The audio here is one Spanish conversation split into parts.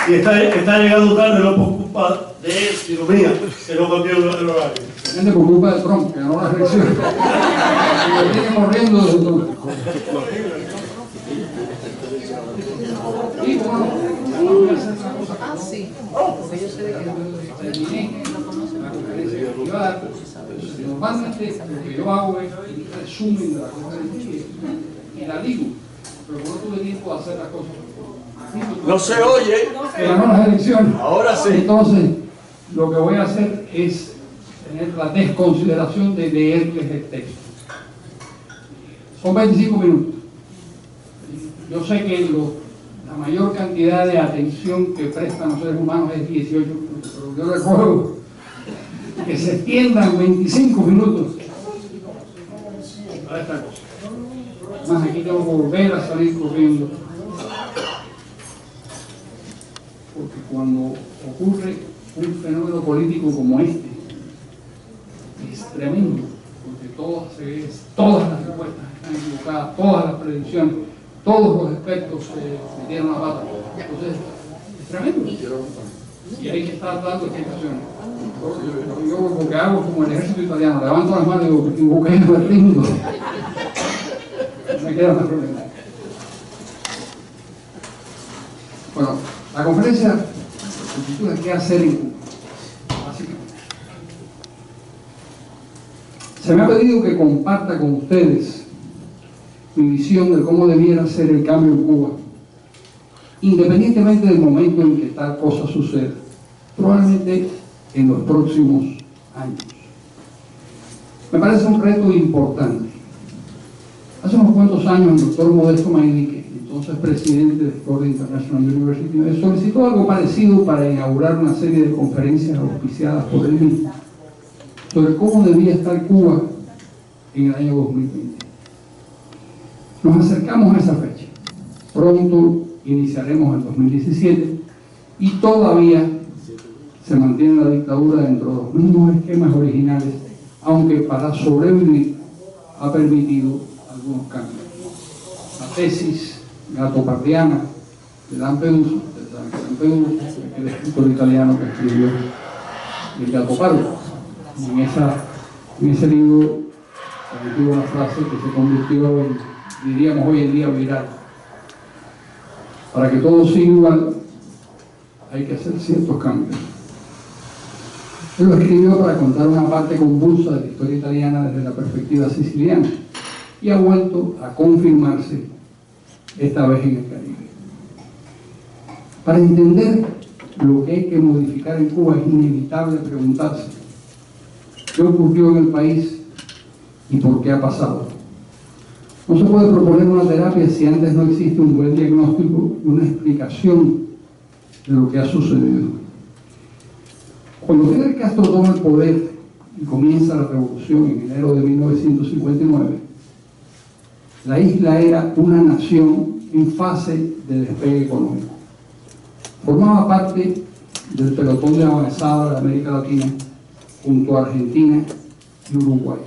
Y está llegando tarde, no por culpa de él, sino mía, que no cambió el horario. Gente por culpa de Trump, que ganó las elecciones. Y lo viene corriendo desde entonces. Y bueno, voy a hacer una cosa. Ah, sí. Porque yo sé de que Terminé la conferencia privada. Normalmente lo que yo hago es un resumen de la conferencia y la digo, pero no tuve tiempo de hacer las cosas. No se oye. Que ganó las elecciones. Ahora sí. Entonces, lo que voy a hacer es tener la desconsideración de leerles el texto. Son 25 minutos. Yo sé que la mayor cantidad de atención que prestan los seres humanos es 18 minutos, pero yo les ruego que se extiendan 25 minutos para esta cosa. Además, aquí tengo que volver a salir corriendo. Porque cuando ocurre un fenómeno político como este, es tremendo, porque todas las encuestas están equivocadas, todas las predicciones, todos los expertos se metieron la pata. Entonces, es tremendo. Y hay que estar dando explicaciones. Yo lo que hago es como el ejército italiano, levanto las manos y digo, equivoqué, me rindo. Me queda más problema. Bueno, la conferencia se titula ¿Qué hacer en Cuba? Básicamente. Se me ha pedido que comparta con ustedes mi visión de cómo debiera ser el cambio en Cuba, independientemente del momento en que tal cosa suceda, probablemente en los próximos años. Me parece un reto importante. Hace unos cuantos años el doctor Modesto Mainique, entonces presidente de Florida International University, me solicitó algo parecido para inaugurar una serie de conferencias auspiciadas por él mismo sobre cómo debía estar Cuba en el año 2020. Nos acercamos a esa fecha. Pronto iniciaremos el 2017 y todavía se mantiene la dictadura dentro de los mismos esquemas originales, aunque para sobrevivir ha permitido algunos cambios. La tesis gatopardiana de Lampedusa, el escritor italiano que escribió El Gatopardo. En ese libro contigo una frase que se convirtió en, diríamos hoy en día, viral. Para que todo siga igual, hay que hacer ciertos cambios. Él lo escribió para contar una parte convulsa de la historia italiana desde la perspectiva siciliana y ha vuelto a confirmarse esta vez en el Caribe. Para entender lo que hay que modificar en Cuba es inevitable preguntarse qué ocurrió en el país y por qué ha pasado. No se puede proponer una terapia si antes no existe un buen diagnóstico y una explicación de lo que ha sucedido. Cuando Fidel Castro toma el poder y comienza la revolución en enero de 1959, la isla era una nación en fase de despegue económico. Formaba parte del pelotón de avanzada de América Latina junto a Argentina y Uruguay.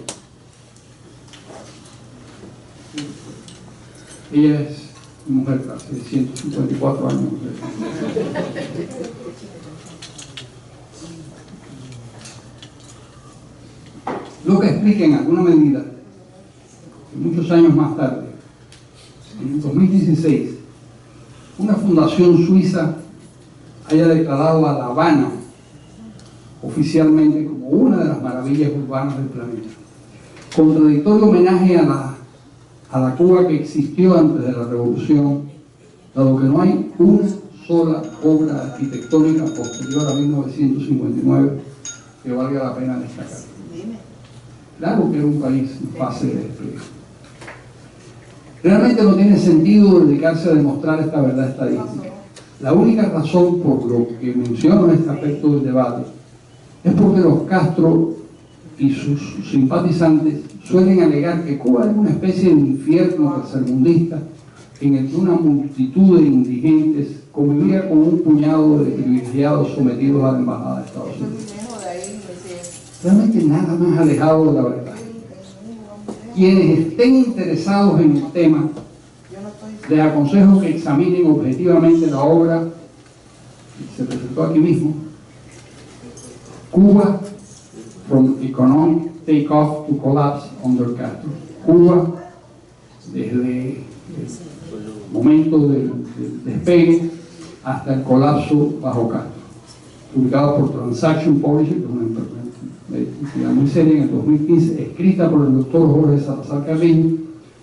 Ella es mujer casi de 154 años. Lo que explica en alguna medida que muchos años más tarde, en el 2016, una fundación suiza haya declarado a La Habana oficialmente como una de las maravillas urbanas del planeta. Contradictorio homenaje a la Cuba que existió antes de la revolución, dado que no hay una sola obra arquitectónica posterior a 1959 que valga la pena destacar. Claro que era un país en fase de despliegue. Realmente no tiene sentido dedicarse a demostrar esta verdad estadística. La única razón por lo que menciono este aspecto del debate es porque los Castro y sus simpatizantes suelen alegar que Cuba es una especie de infierno tercermundista en el que una multitud de indigentes convivía con un puñado de privilegiados sometidos a la embajada de Estados Unidos. Realmente nada más alejado de la verdad. Quienes estén interesados en el tema, les aconsejo que examinen objetivamente la obra se presentó aquí mismo, Cuba from economic takeoff to collapse under Castro. Cuba, desde el momento del despegue hasta el colapso bajo Castro. Publicado por Transaction Publishing, que es una entidad muy seria, en el 2015, escrita por el doctor Jorge Salazar Carrillo,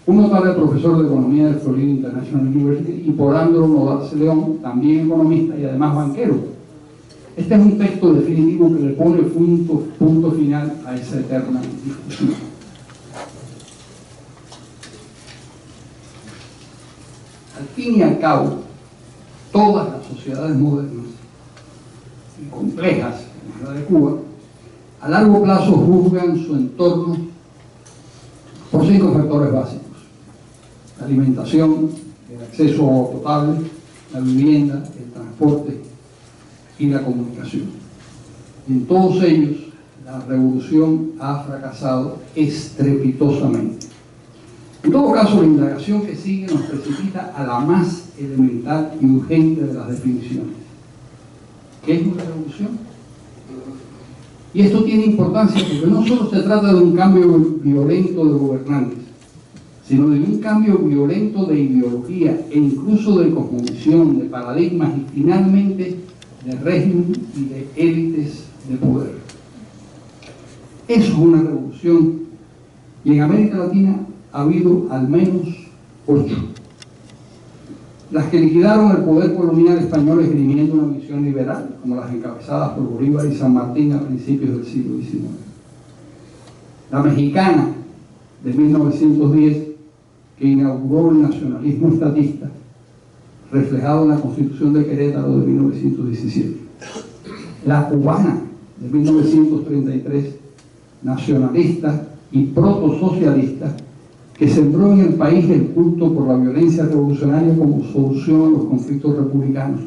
un notable profesor de economía del Florida International University, y por Andro Nodal León, también economista y además banquero. Este es un texto definitivo que le pone punto final a esa eterna discusión. Al fin y al cabo, todas las sociedades modernas y complejas, como la de Cuba, a largo plazo juzgan su entorno por 5 factores básicos: la alimentación, el acceso a agua potable, la vivienda, el transporte y la comunicación. Y en todos ellos, la revolución ha fracasado estrepitosamente. En todo caso, la indagación que sigue nos precipita a la más elemental y urgente de las definiciones. ¿Qué es una revolución? Y esto tiene importancia porque no solo se trata de un cambio violento de gobernantes, sino de un cambio violento de ideología e incluso de cosmovisión, de paradigmas y finalmente de régimen y de élites de poder. Eso es una revolución, y en América Latina ha habido al menos 8. Las que liquidaron el poder colonial español esgrimiendo una visión liberal, como las encabezadas por Bolívar y San Martín a principios del siglo XIX. La mexicana de 1910, que inauguró el nacionalismo estatista, reflejado en la Constitución de Querétaro de 1917. La cubana de 1933, nacionalista y protosocialista, que sembró en el país el culto por la violencia revolucionaria como solución a los conflictos republicanos,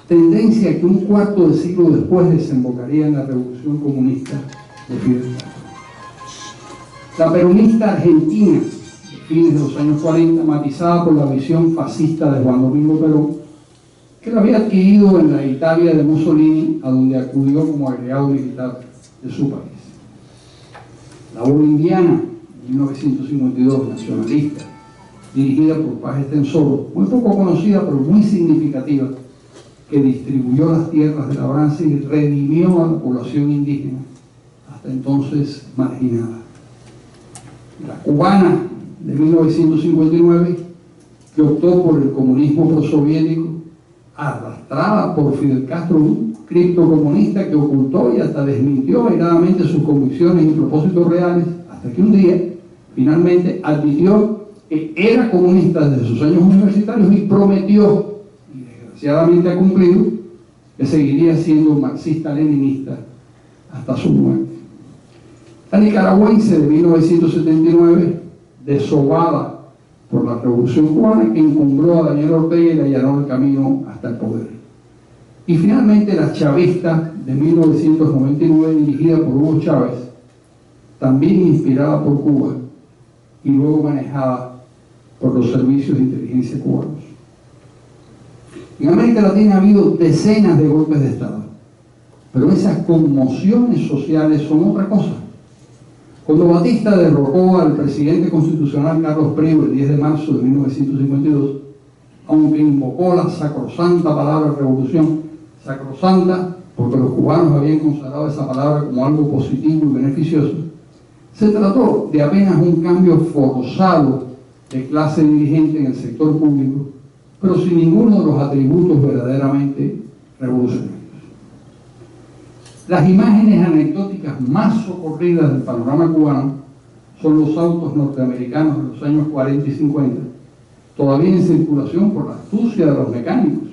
tendencia que un cuarto de siglo después desembocaría en la revolución comunista de Fidel Castro. La peronista argentina de fines de los años 40, matizada por la visión fascista de Juan Domingo Perón, que la había adquirido en la Italia de Mussolini, a donde acudió como agregado militar de su país. La boliviana, 1952, nacionalista, dirigida por Paz Estenssoro, muy poco conocida pero muy significativa, que distribuyó las tierras de labranza y redimió a la población indígena, hasta entonces marginada. La cubana de 1959, que optó por el comunismo prosoviético, arrastrada por Fidel Castro, un criptocomunista que ocultó y hasta desmintió airadamente sus convicciones y propósitos reales, hasta que un día finalmente admitió que era comunista desde sus años universitarios y prometió, y desgraciadamente ha cumplido, que seguiría siendo marxista-leninista hasta su muerte. La nicaragüense de 1979, desobada por la Revolución Cubana, que encumbró a Daniel Ortega y le allanó el camino hasta el poder. Y finalmente la chavista de 1999, dirigida por Hugo Chávez, también inspirada por Cuba y luego manejada por los servicios de inteligencia cubanos. En América Latina ha habido decenas de golpes de Estado, pero esas conmociones sociales son otra cosa. Cuando Batista derrocó al presidente constitucional Carlos Privo el 10 de marzo de 1952, aunque invocó la sacrosanta palabra revolución, sacrosanta porque los cubanos habían consagrado esa palabra como algo positivo y beneficioso, se trató de apenas un cambio forzado de clase dirigente en el sector público, pero sin ninguno de los atributos verdaderamente revolucionarios. Las imágenes anecdóticas más socorridas del panorama cubano son los autos norteamericanos de los años 40 y 50, todavía en circulación por la astucia de los mecánicos,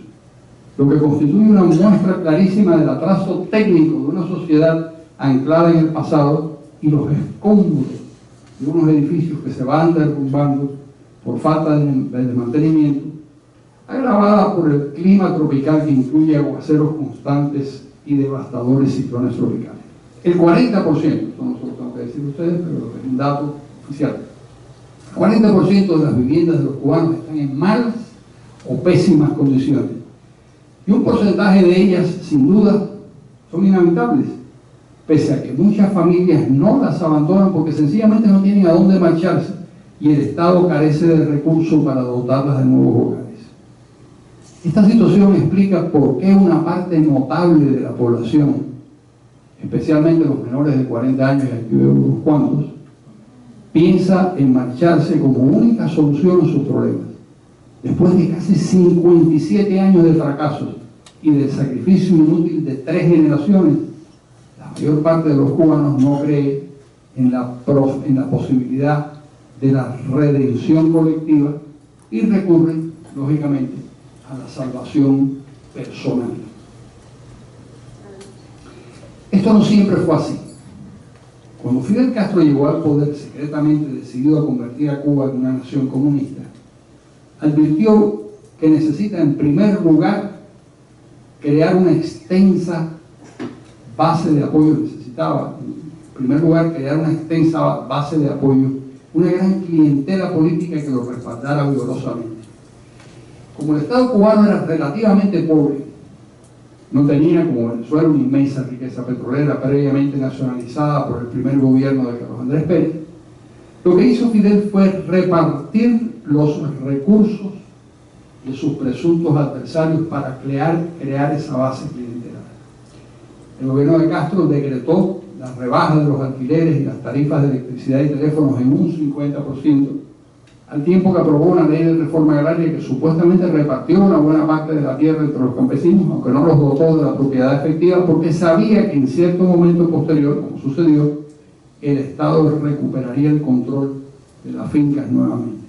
lo que constituye una muestra clarísima del atraso técnico de una sociedad anclada en el pasado y los escombros de unos edificios que se van derrumbando por falta de mantenimiento, agravada por el clima tropical que incluye aguaceros constantes y devastadores ciclones tropicales. El 40%, esto no se lo tengo que decir a ustedes, pero es un dato oficial, el 40% de las viviendas de los cubanos están en malas o pésimas condiciones, Y un porcentaje de ellas, sin duda, son inhabitables, pese a que muchas familias no las abandonan porque sencillamente no tienen a dónde marcharse y el Estado carece de recursos para dotarlas de nuevos hogares. Esta situación explica por qué una parte notable de la población, especialmente los menores de 40 años, y aquí veo unos cuantos, piensa en marcharse como única solución a sus problemas. Después de casi 57 años de fracasos y del sacrificio inútil de 3 generaciones, la mayor parte de los cubanos no cree en la posibilidad de la redención colectiva y recurren, lógicamente, a la salvación personal. Esto no siempre fue así. Cuando Fidel Castro llegó al poder secretamente decidido a convertir a Cuba en una nación comunista, advirtió que necesita en primer lugar crear una extensa base de apoyo, una gran clientela política que lo respaldara vigorosamente. Como el Estado cubano era relativamente pobre, no tenía como Venezuela una inmensa riqueza petrolera previamente nacionalizada por el primer gobierno de Carlos Andrés Pérez, lo que hizo Fidel fue repartir los recursos de sus presuntos adversarios para crear esa base clientelar. El gobierno de Castro decretó las rebajas de los alquileres y las tarifas de electricidad y teléfonos en un 50%, al tiempo que aprobó una ley de reforma agraria que supuestamente repartió una buena parte de la tierra entre los campesinos, aunque no los dotó de la propiedad efectiva, porque sabía que en cierto momento posterior, como sucedió, el Estado recuperaría el control de las fincas nuevamente.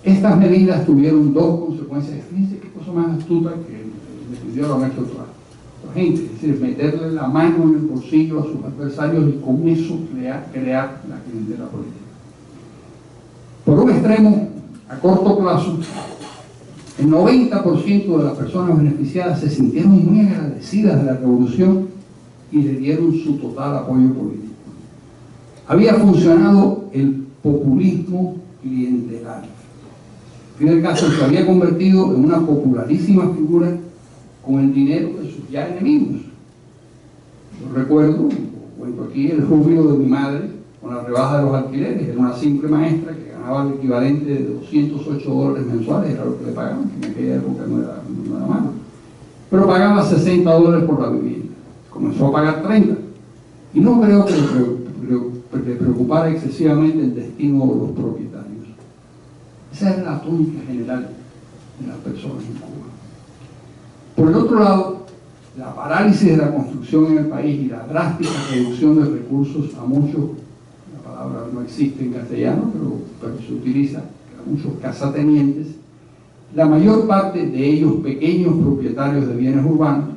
Estas medidas tuvieron 2 consecuencias. Fíjense qué cosa más astuta que le pidió a la gente, es decir, meterle la mano en el bolsillo a sus adversarios y con eso crear la clientela política. Por un extremo, a corto plazo, el 90% de las personas beneficiadas se sintieron muy agradecidas de la revolución y le dieron su total apoyo político. Había funcionado el populismo clientelar. Fidel Castro se había convertido en una popularísima figura con el dinero de sus ya enemigos. Yo recuerdo, cuento aquí, el júbilo de mi madre con la rebaja de los alquileres. Era una simple maestra que ganaba el equivalente de $208 mensuales, era lo que le pagaban, que en aquella época no era malo. Pero pagaba $60 por la vivienda. Comenzó a pagar 30. Y no creo que le preocupara excesivamente el destino de los propietarios. Esa es la tónica general de las personas en Cuba. Por el otro lado, la parálisis de la construcción en el país y la drástica reducción de recursos a muchos, la palabra no existe en castellano, pero se utiliza, a muchos casatenientes, la mayor parte de ellos pequeños propietarios de bienes urbanos,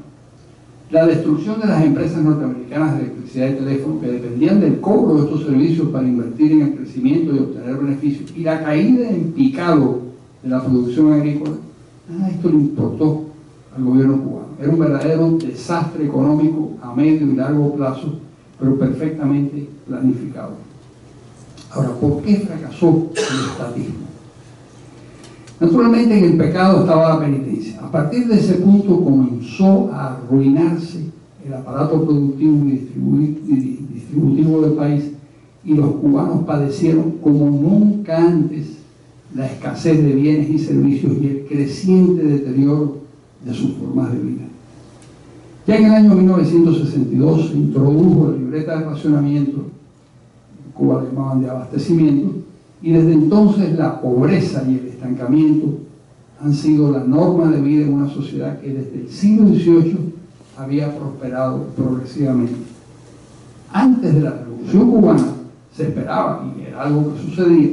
la destrucción de las empresas norteamericanas de electricidad y teléfono que dependían del cobro de estos servicios para invertir en el crecimiento y obtener beneficios, y la caída en picado de la producción agrícola, nada de esto le importó al gobierno cubano. Era un verdadero desastre económico a medio y largo plazo, pero perfectamente planificado. Ahora, ¿por qué fracasó el estatismo? Naturalmente en el pecado estaba la penitencia. A partir de ese punto comenzó a arruinarse el aparato productivo y distributivo del país, y los cubanos padecieron como nunca antes la escasez de bienes y servicios y el creciente deterioro de sus formas de vida. Ya en el año 1962 se introdujo la libreta de racionamiento, en Cuba le llamaban de abastecimiento, y desde entonces la pobreza y el estancamiento han sido la norma de vida en una sociedad que desde el siglo XVIII había prosperado progresivamente. Antes de la Revolución Cubana se esperaba, y era algo que sucedía,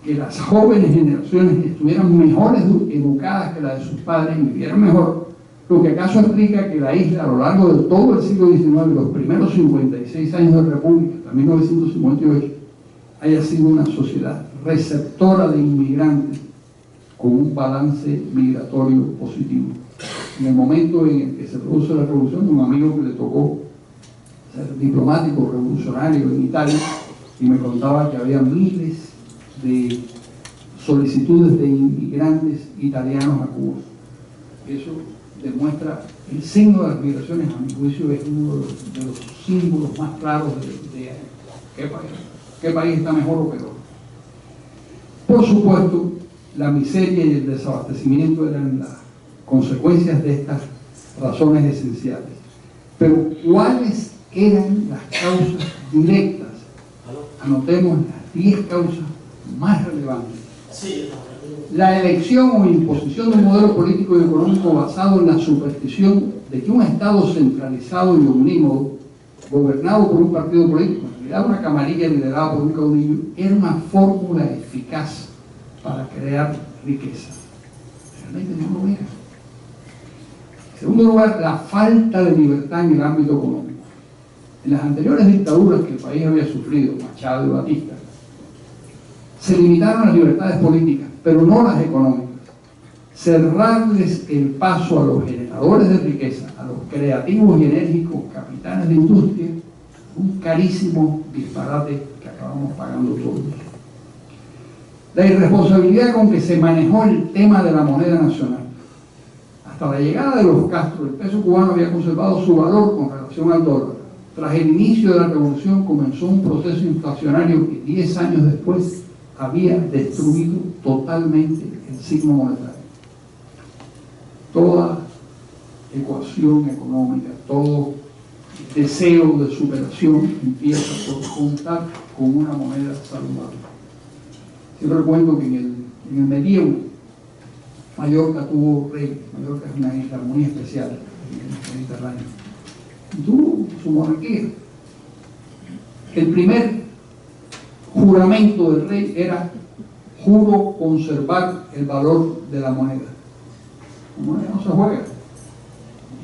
que las jóvenes generaciones estuvieran mejores educadas que las de sus padres y vivieran mejor, lo que acaso explica que la isla a lo largo de todo el siglo XIX, los primeros 56 años de República, hasta 1958, haya sido una sociedad receptora de inmigrantes con un balance migratorio positivo. En el momento en el que se produce la revolución, un amigo que le tocó ser diplomático revolucionario en Italia, y me contaba que había miles de solicitudes de inmigrantes italianos a Cuba. Eso demuestra el signo de las migraciones, a mi juicio, es uno de los símbolos más claros de qué país está mejor o peor. Por supuesto, la miseria y el desabastecimiento eran las consecuencias de estas razones esenciales. Pero, ¿cuáles eran las causas directas? Anotemos las 10 causas más relevantes. La elección o imposición de un modelo político y económico basado en la superstición de que un Estado centralizado y omnímodo, gobernado por un partido político, en realidad una camarilla liderada por un caudillo, era una fórmula eficaz para crear riqueza. Realmente no lo era. En segundo lugar, la falta de libertad en el ámbito económico. En las anteriores dictaduras que el país había sufrido, Machado y Batista, se limitaron las libertades políticas, pero no las económicas. Cerrarles el paso a los generadores de riqueza, a los creativos y enérgicos capitanes de industria, un carísimo disparate que acabamos pagando todos. La irresponsabilidad con que se manejó el tema de la moneda nacional. Hasta la llegada de los Castro, el peso cubano había conservado su valor con relación al dólar. Tras el inicio de la revolución comenzó un proceso inflacionario que 10 años después había destruido totalmente el signo monetario. Toda ecuación económica, todo deseo de superación empieza por contar con una moneda saludable. Siempre cuento que en el medievo Mallorca tuvo rey. Mallorca es una isla muy especial en el Mediterráneo. Y tuvo su monarquía. El primer juramento del rey era: juro conservar el valor de la moneda. La moneda no se juega.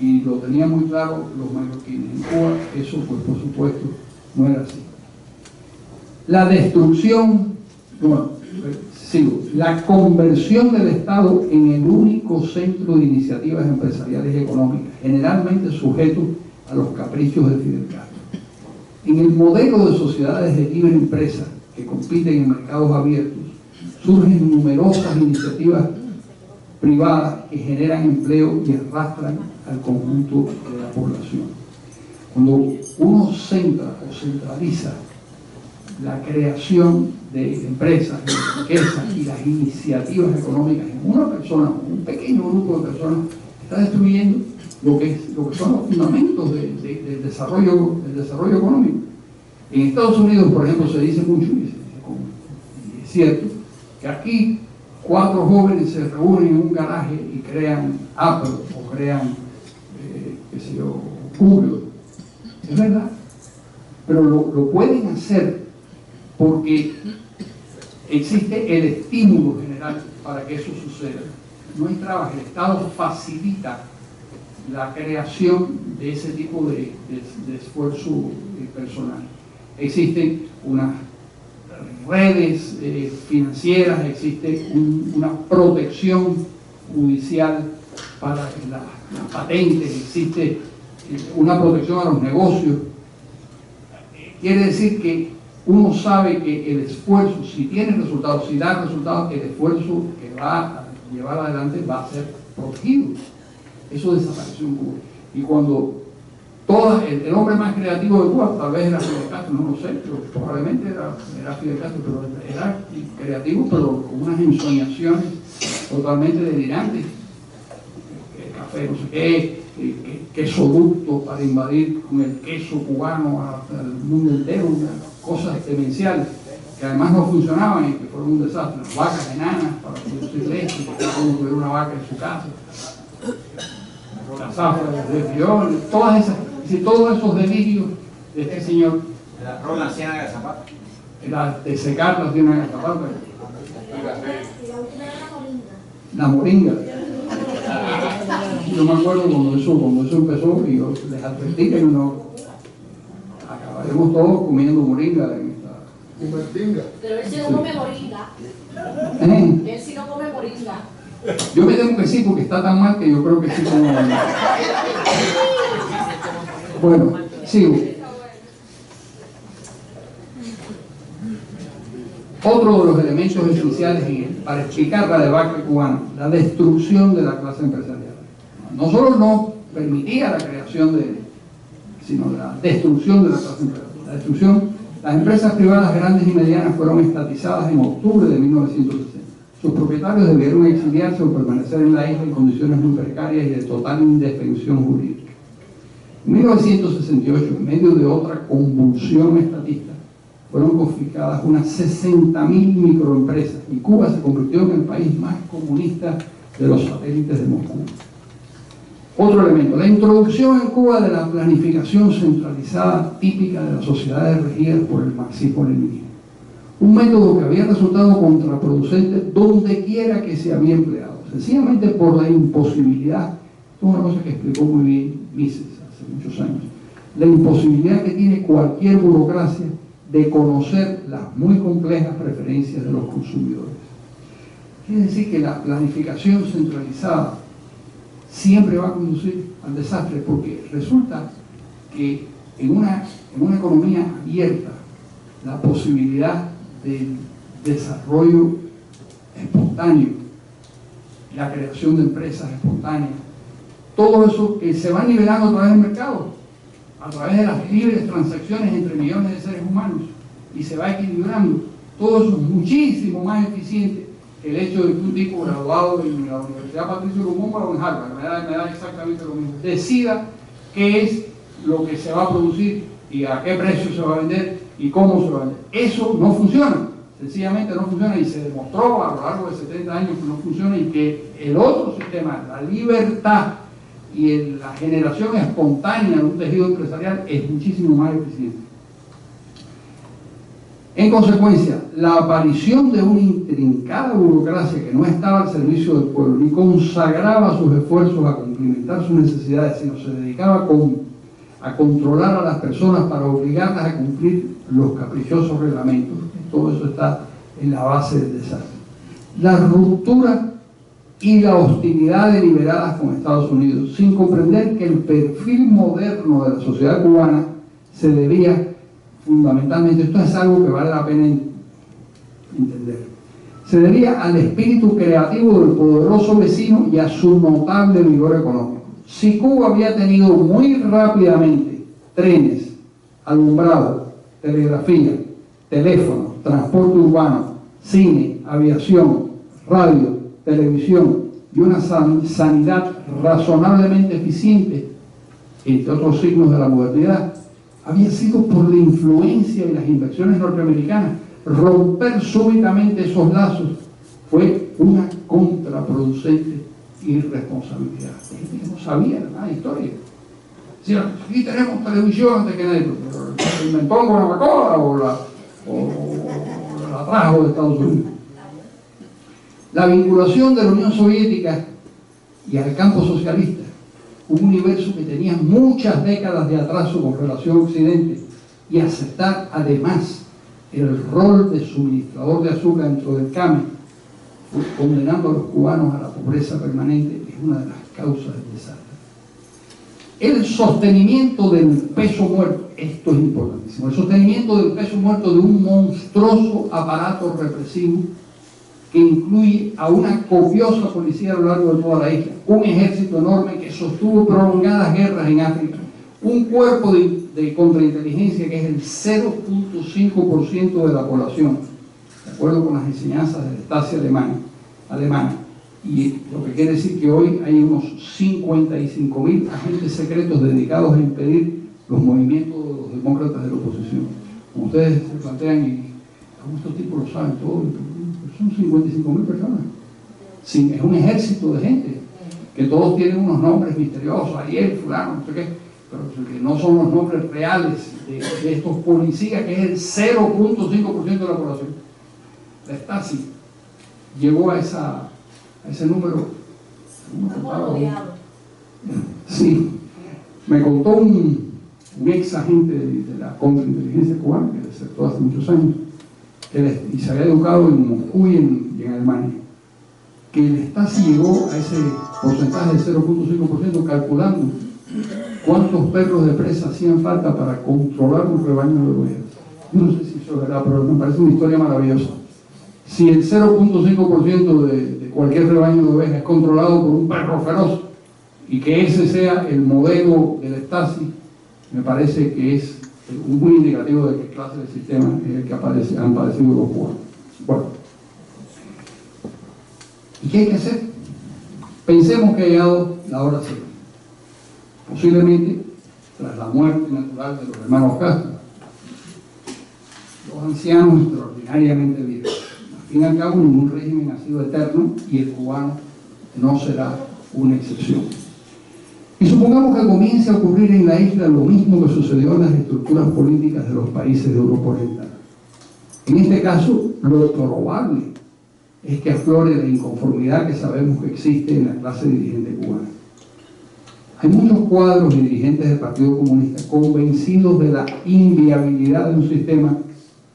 Y lo tenían muy claro los mallorquines. En Cuba eso, pues, por supuesto, no era así. La destrucción, la conversión del Estado en el único centro de iniciativas empresariales y económicas, generalmente sujeto a los caprichos de Fidel Castro. En el modelo de sociedades de libre empresa que compiten en mercados abiertos, surgen numerosas iniciativas privadas que generan empleo y arrastran al conjunto de la población. Cuando uno centra o centraliza la creación de empresas, de riqueza y las iniciativas económicas en una persona, un pequeño grupo de personas, está destruyendo lo que son los fundamentos del desarrollo económico. En Estados Unidos, por ejemplo, se dice mucho, y es cierto, que aquí 4 jóvenes se reúnen en un garaje y crean Apple o crean, Google. Es verdad, pero lo pueden hacer porque existe el estímulo general para que eso suceda. No hay trabas, el Estado facilita la creación de ese tipo de esfuerzo personal. Existen unas redes financieras, existe una protección judicial para las patentes, existe una protección a los negocios. Quiere decir que uno sabe que el esfuerzo, si tiene resultados, si da resultados, el esfuerzo que va a llevar adelante va a ser protegido. Eso desapareció en Cuba. Y cuando el hombre más creativo de Cuba, tal vez era Fidel Castro, no lo sé, pero probablemente era Fidel Castro, pero era creativo, pero con unas ensoñaciones totalmente delirantes. El café, no sé qué, quesoducto para invadir con el queso cubano al mundo entero, cosas demenciales que además no funcionaban y que fueron un desastre. Las vacas enanas para producir leche, que cada uno tuviera una vaca en su casa, las zafras de frijoles, todos esos delirios de este señor. La rola ciénaga de Zapata. Era de secar la ciénaga de Zapata. La moringa. Yo me acuerdo cuando eso empezó y yo les advertí que acabaremos todos comiendo moringa en esta. Pero él sí no come moringa. Él sí no come moringa. Yo me temo que sí, porque está tan mal que yo creo que sí como moringa. Bueno, sigo. Otro de los elementos esenciales para explicar la debacle cubana, la destrucción de la clase empresarial. no solo no permitía la creación sino la destrucción de la clase empleadora. La destrucción, las empresas privadas grandes y medianas fueron estatizadas en octubre de 1960. Sus propietarios debieron exiliarse o permanecer en la isla en condiciones muy precarias y de total indefensión jurídica. En 1968, en medio de otra convulsión estatista, fueron confiscadas unas 60.000 microempresas y Cuba se convirtió en el país más comunista de los satélites de Moscú. Otro elemento, la introducción en Cuba de la planificación centralizada típica de las sociedades regidas por el marxismo-leninismo. Un método que había resultado contraproducente donde quiera que se había empleado, sencillamente por la imposibilidad, esto es una cosa que explicó muy bien Mises hace muchos años, la imposibilidad que tiene cualquier burocracia de conocer las muy complejas preferencias de los consumidores. Quiere decir que la planificación centralizada siempre va a conducir al desastre, porque resulta que en una economía abierta la posibilidad del desarrollo espontáneo, la creación de empresas espontáneas, todo eso que se va nivelando a través del mercado, a través de las libres transacciones entre millones de seres humanos, y se va equilibrando, todo eso es muchísimo más eficiente que el hecho de que un tipo graduado en la Universidad Patricio Lumumba o en Harvard, me da exactamente lo mismo, decida qué es lo que se va a producir y a qué precio se va a vender y cómo se va a vender. Eso no funciona, sencillamente no funciona, y se demostró a lo largo de 70 años que no funciona, y que el otro sistema, la libertad y la generación espontánea de un tejido empresarial, es muchísimo más eficiente. En consecuencia, la aparición de una intrincada burocracia que no estaba al servicio del pueblo ni consagraba sus esfuerzos a cumplimentar sus necesidades, sino se dedicaba a controlar a las personas para obligarlas a cumplir los caprichosos reglamentos. Todo eso está en la base del desastre. La ruptura y la hostilidad deliberadas con Estados Unidos, sin comprender que el perfil moderno de la sociedad cubana se debía fundamentalmente, esto es algo que vale la pena entender, se debía al espíritu creativo del poderoso vecino y a su notable vigor económico. Si Cuba había tenido muy rápidamente trenes, alumbrado, telegrafía, teléfono, transporte urbano, cine, aviación, radio, televisión y una sanidad razonablemente eficiente, entre otros signos de la modernidad, había sido por la influencia de las inversiones norteamericanas. Romper súbitamente esos lazos fue una contraproducente irresponsabilidad. Gente que no sabía nada de historia. Decían, aquí tenemos televisión antes que nadie, pero me pongo la Coca-Cola o la trajo de Estados Unidos. La vinculación de la Unión Soviética y al campo socialista, un universo que tenía muchas décadas de atraso con relación a Occidente, y aceptar además el rol de suministrador de azúcar dentro del CAME, condenando a los cubanos a la pobreza permanente, es una de las causas del desastre. El sostenimiento del peso muerto, esto es importantísimo, el sostenimiento del peso muerto de un monstruoso aparato represivo que incluye a una copiosa policía a lo largo de toda la isla, un ejército enorme que sostuvo prolongadas guerras en África, un cuerpo de contrainteligencia que es el 0.5% de la población, de acuerdo con las enseñanzas de la Stasi alemana, y lo que quiere decir que hoy hay unos 55.000 agentes secretos dedicados a impedir los movimientos de los demócratas de la oposición. Como ustedes se plantean, y como estos tipos lo saben todo, son 55.000 personas. Sí, es un ejército de gente, que todos tienen unos nombres misteriosos, Ariel, fulano, no sé qué, pero que no son los nombres reales de estos policías, que es el 0.5% de la población. La Stasi llegó a ese número. Sí, me contó un ex agente de la contrainteligencia cubana, que desertó hace muchos años, y se había educado en Moscú y en Alemania, que el Stasi llegó a ese porcentaje del 0.5% calculando cuántos perros de presa hacían falta para controlar un rebaño de ovejas. Yo no sé si eso es verdad, pero me parece una historia maravillosa. Si el 0.5% de cualquier rebaño de ovejas es controlado por un perro feroz, y que ese sea el modelo del Stasi, me parece que es muy indicativo de qué clase de sistema es el que han padecido los cubanos. Bueno, ¿y qué hay que hacer? Pensemos que ha llegado la hora cero. Posiblemente, tras la muerte natural de los hermanos Castro, los ancianos extraordinariamente viejos. Al fin y al cabo, ningún régimen ha sido eterno y el cubano no será una excepción. Y supongamos que comience a ocurrir en la isla lo mismo que sucedió en las estructuras políticas de los países de Europa Oriental. En este caso, lo probable es que aflore la inconformidad que sabemos que existe en la clase dirigente cubana. Hay muchos cuadros y dirigentes del Partido Comunista convencidos de la inviabilidad de un sistema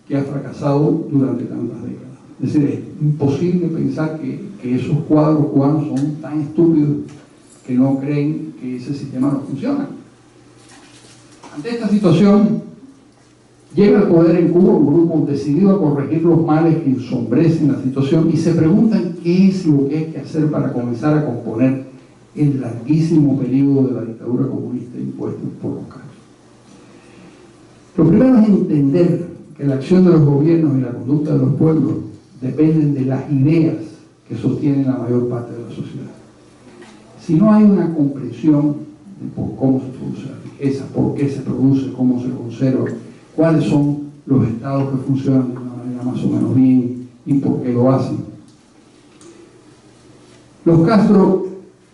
que ha fracasado durante tantas décadas. Es decir, es imposible pensar que esos cuadros cubanos son tan estúpidos que no creen que ese sistema no funciona. Ante esta situación, llega al poder en Cuba un grupo decidido a corregir los males que ensombrecen la situación y se preguntan qué es lo que hay que hacer para comenzar a componer el larguísimo periodo de la dictadura comunista impuesta por los Castro. Lo primero es entender que la acción de los gobiernos y la conducta de los pueblos dependen de las ideas que sostienen la mayor parte de la sociedad. Si no hay una comprensión de por cómo se produce la riqueza, por qué se produce, cómo se conserva, cuáles son los estados que funcionan de una manera más o menos bien y por qué lo hacen. Los Castro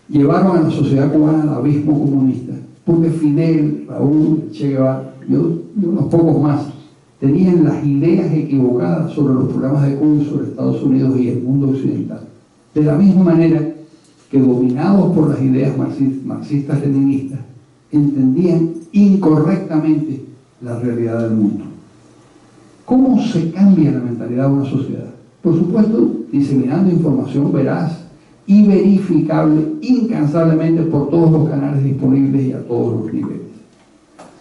llevaron a la sociedad cubana al abismo comunista porque Fidel, Raúl, Che Guevara y unos pocos más tenían las ideas equivocadas sobre los programas de Cuba, sobre Estados Unidos y el mundo occidental. De la misma manera que, dominados por las ideas marxistas-leninistas, entendían incorrectamente la realidad del mundo. ¿Cómo se cambia la mentalidad de una sociedad? Por supuesto, diseminando información veraz y verificable incansablemente por todos los canales disponibles y a todos los niveles.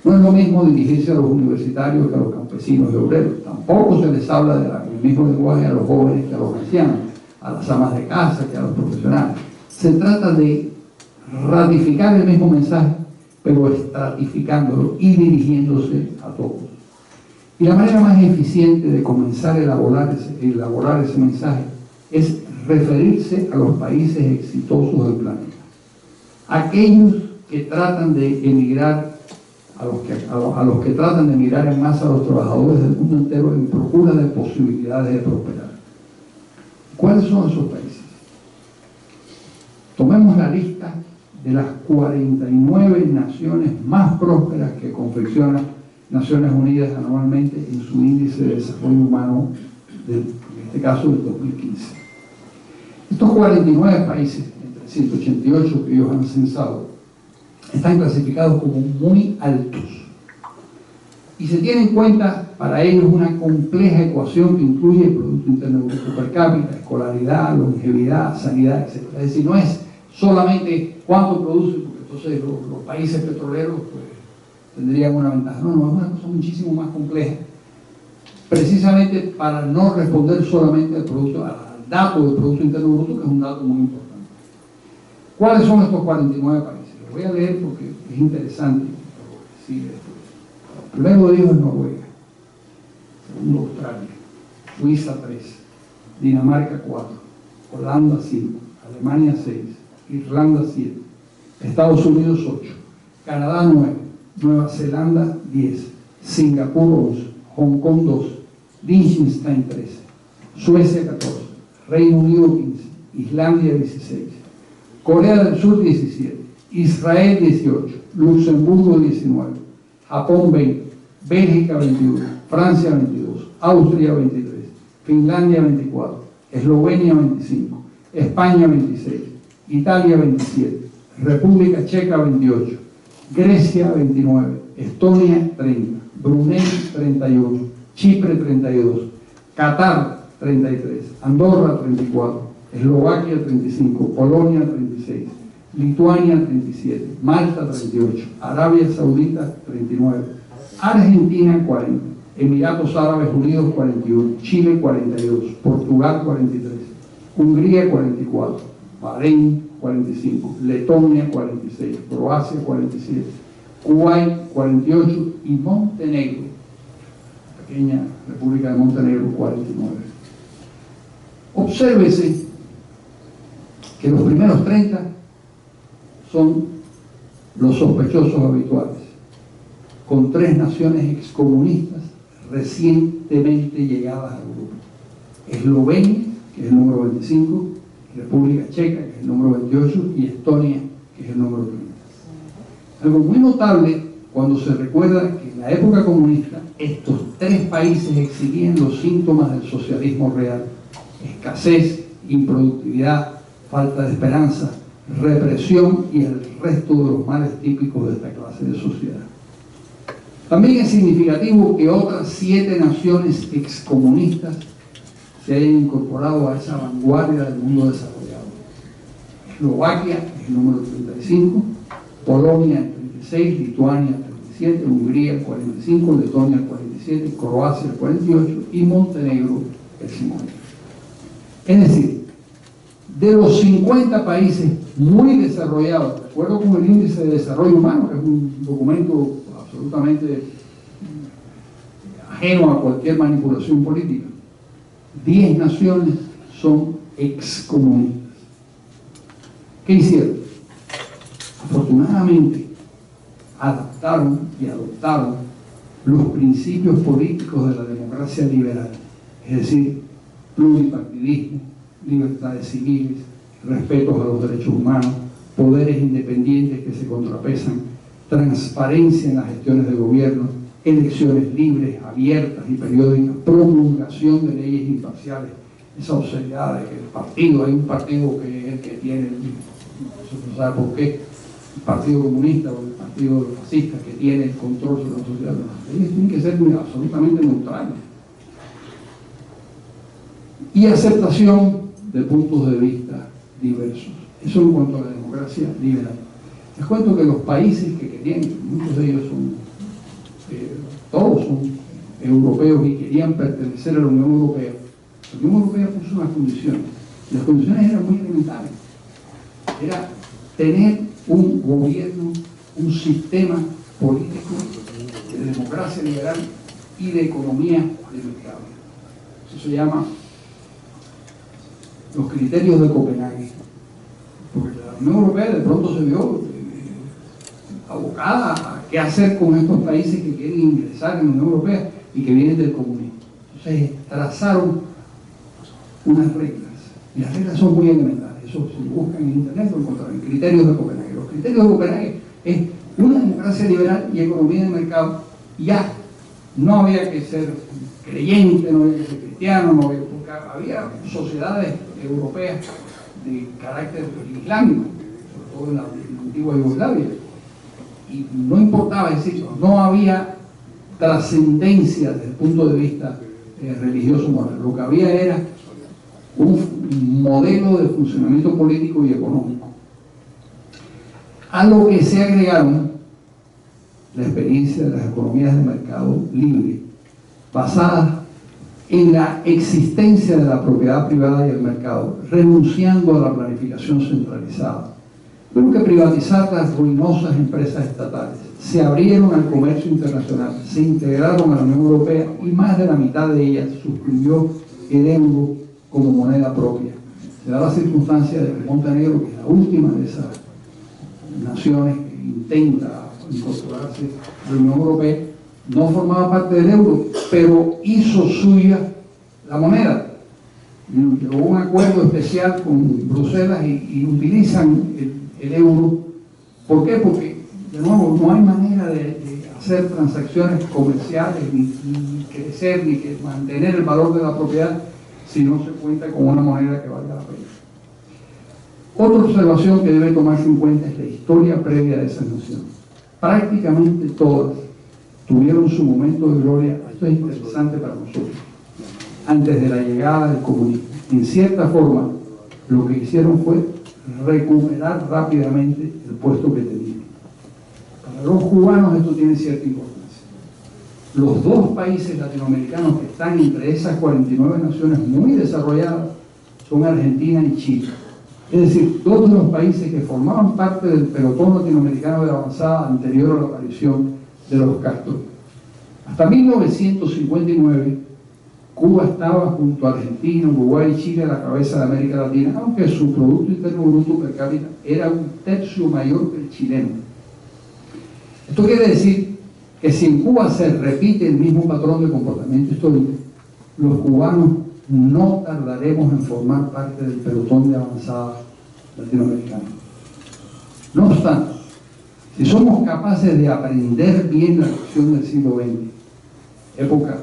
No es lo mismo dirigirse a los universitarios que a los campesinos y obreros. Tampoco se les habla del mismo lenguaje a los jóvenes que a los ancianos, a las amas de casa que a los profesionales. Se trata de ratificar el mismo mensaje, pero estratificándolo y dirigiéndose a todos. Y la manera más eficiente de comenzar a elaborar ese mensaje es referirse a los países exitosos del planeta. Aquellos que tratan de emigrar, a los que tratan de emigrar en masa a los trabajadores del mundo entero en procura de posibilidades de prosperar. ¿Cuáles son esos países? Tomemos la lista de las 49 naciones más prósperas que confecciona Naciones Unidas anualmente en su índice de desarrollo humano, en este caso del 2015. Estos 49 países, entre 188 que ellos han censado, están clasificados como muy altos. Y se tiene en cuenta para ellos una compleja ecuación que incluye el Producto Interno Bruto per cápita, escolaridad, longevidad, sanidad, etc. Es decir, no es solamente cuánto produce, porque entonces los países petroleros pues, tendrían una ventaja. No, es una cosa muchísimo más compleja. Precisamente para no responder solamente al dato del Producto Interno Bruto, que es un dato muy importante. ¿Cuáles son estos 49 países? Los voy a leer porque es interesante. Primero de ellos es Noruega, segundo Australia, Suiza 3, Dinamarca 4, Holanda 5, Alemania 6, Irlanda 7, Estados Unidos 8, Canadá 9, Nueva Zelanda 10, Singapur 11, Hong Kong 12, Liechtenstein 13, Suecia 14, Reino Unido 15, Islandia 16, Corea del Sur 17, Israel 18, Luxemburgo 19, Japón 20, Bélgica 21, Francia 22, Austria 23, Finlandia 24, Eslovenia 25, España 26, Italia 27, República Checa 28, Grecia 29, Estonia 30, Brunei 31, Chipre 32, Qatar 33, Andorra 34, Eslovaquia 35, Polonia 36, Lituania 37, Malta 38, Arabia Saudita 39, Argentina 40, Emiratos Árabes Unidos 41, Chile 42, Portugal 43, Hungría 44, Bahrein 45, Letonia 46, Croacia 47, Kuwait 48 y Montenegro, la pequeña República de Montenegro, 49. Obsérvese que los primeros 30 son los sospechosos habituales, con 3 naciones excomunistas recientemente llegadas a Europa: Eslovenia, que es el número 25, República Checa, que es el número 28, y Estonia, que es el número 30. Algo muy notable cuando se recuerda que en la época comunista estos 3 países exhibían los síntomas del socialismo real: escasez, improductividad, falta de esperanza, represión y el resto de los males típicos de esta clase de sociedad. También es significativo que otras 7 naciones excomunistas se hayan incorporado a esa vanguardia del mundo desarrollado. Eslovaquia es el número 35, Polonia el 36, Lituania el 37, Hungría el 45, Letonia el 47, Croacia el 48 y Montenegro el 50. Es decir, de los 50 países muy desarrollados, de acuerdo con el Índice de Desarrollo Humano, que es un documento absolutamente ajeno a cualquier manipulación política, 10 naciones son excomunistas. ¿Qué hicieron? Afortunadamente adaptaron y adoptaron los principios políticos de la democracia liberal, es decir, pluripartidismo, libertades civiles, respeto a los derechos humanos, poderes independientes que se contrapesan, transparencia en las gestiones de gobierno, elecciones libres, abiertas y periódicas, promulgación de leyes imparciales. Esa obscenidad de que hay un partido que es el que tiene, no se sabe por qué, el Partido Comunista o el Partido Fascista que tiene el control sobre la sociedad. Las leyes tienen que ser absolutamente neutrales. Y aceptación de puntos de vista diversos. Eso en cuanto a la democracia liberal. Les cuento que los países que querían, muchos de ellos son, todos son europeos y querían pertenecer a la Unión Europea. La Unión Europea puso unas condiciones. Las condiciones eran muy elementales. Era tener un gobierno, un sistema político de democracia liberal y de economía de mercado. Eso se llama los criterios de Copenhague. Porque la Unión Europea de pronto se vio abocada a qué hacer con estos países que quieren ingresar en la Unión Europea y que vienen del comunismo. Entonces trazaron unas reglas, y las reglas son muy elementales. Eso, si buscan en internet, lo encontrarán. Criterios de Copenhague. Los criterios de Copenhague es una democracia liberal y economía de mercado. Ya no había que ser creyente, no había que ser cristiano, no había, porque había sociedades europeas de carácter islámico, sobre todo en la antigua Yugoslavia, y no importaba, es decir, no había trascendencia desde el punto de vista religioso moral. Lo que había era un modelo de funcionamiento político y económico, a lo que se agregaron la experiencia de las economías de mercado libre, basadas en la existencia de la propiedad privada y el mercado, renunciando a la planificación centralizada. Tuvieron que privatizar las ruinosas empresas estatales, se abrieron al comercio internacional, se integraron a la Unión Europea y más de la mitad de ellas suscribió el euro como moneda propia. Se da la circunstancia de que Montenegro, que es la última de esas naciones que intenta incorporarse a la Unión Europea, no formaba parte del euro, pero hizo suya la moneda. Llegó a un acuerdo especial con Bruselas y utilizan el euro. ¿Por qué? Porque, de nuevo, no hay manera de hacer transacciones comerciales, ni crecer, ni que mantener el valor de la propiedad si no se cuenta con una moneda que valga la pena. Otra observación que debe tomarse en cuenta es la historia previa de esas naciones. Prácticamente todas tuvieron su momento de gloria, esto es interesante para nosotros, antes de la llegada del comunismo. En cierta forma, lo que hicieron fue recuperar rápidamente el puesto que tenían. Para los cubanos esto tiene cierta importancia. Los dos países latinoamericanos que están entre esas 49 naciones muy desarrolladas son Argentina y Chile. Es decir, dos de los países que formaban parte del pelotón latinoamericano de avanzada anterior a la aparición de los Castro. Hasta 1959, Cuba estaba junto a Argentina, Uruguay y Chile a la cabeza de América Latina, aunque su Producto Interno Bruto per cápita era 1/3 mayor que el chileno. Esto quiere decir que si en Cuba se repite el mismo patrón de comportamiento histórico, los cubanos no tardaremos en formar parte del pelotón de avanzada latinoamericano. No obstante, si somos capaces de aprender bien la lección del siglo XX, época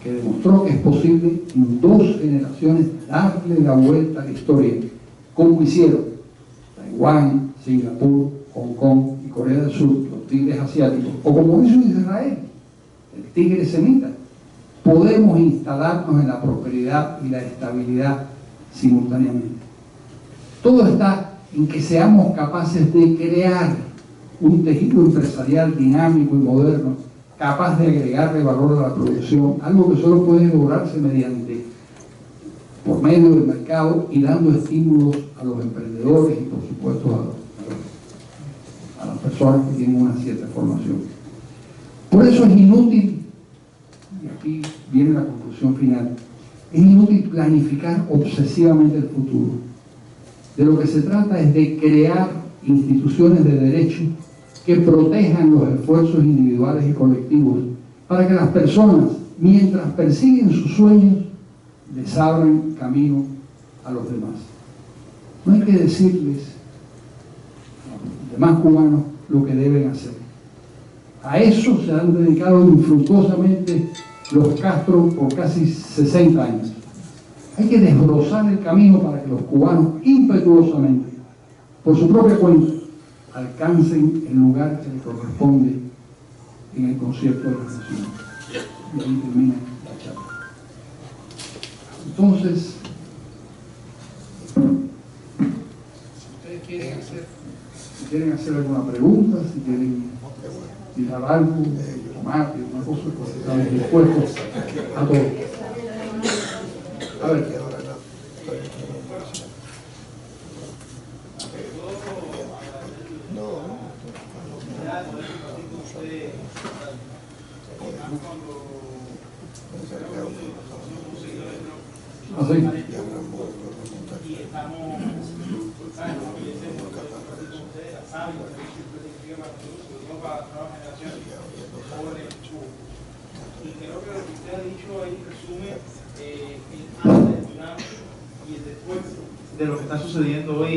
que demostró que es posible en 2 generaciones darle la vuelta a la historia, como hicieron Taiwán, Singapur, Hong Kong y Corea del Sur, los tigres asiáticos, o como hizo Israel, el tigre semita, podemos instalarnos en la prosperidad y la estabilidad simultáneamente. Todo está en que seamos capaces de crear un tejido empresarial dinámico y moderno, capaz de agregarle valor a la producción, algo que solo puede lograrse por medio del mercado y dando estímulos a los emprendedores y por supuesto a las personas que tienen una cierta formación. Por eso es inútil, y aquí viene la conclusión final, es inútil planificar obsesivamente el futuro. De lo que se trata es de crear instituciones de derecho que protejan los esfuerzos individuales y colectivos para que las personas, mientras persiguen sus sueños, les abran camino a los demás. No hay que decirles a los demás cubanos lo que deben hacer. A eso se han dedicado infructuosamente los Castro por casi 60 años. Hay que desbrozar el camino para que los cubanos impetuosamente, por su propia cuenta, alcancen el lugar que les corresponde en el concierto de las naciones. Y ahí termina la charla. Entonces, si quieren hacer alguna pregunta, si quieren tirar algo, tomate, una cosa, pues estamos dispuestos a todo. A ver. ¿Así? Y creo que lo que usted ha dicho ahí resume el antes, durante y el después de lo que está sucediendo hoy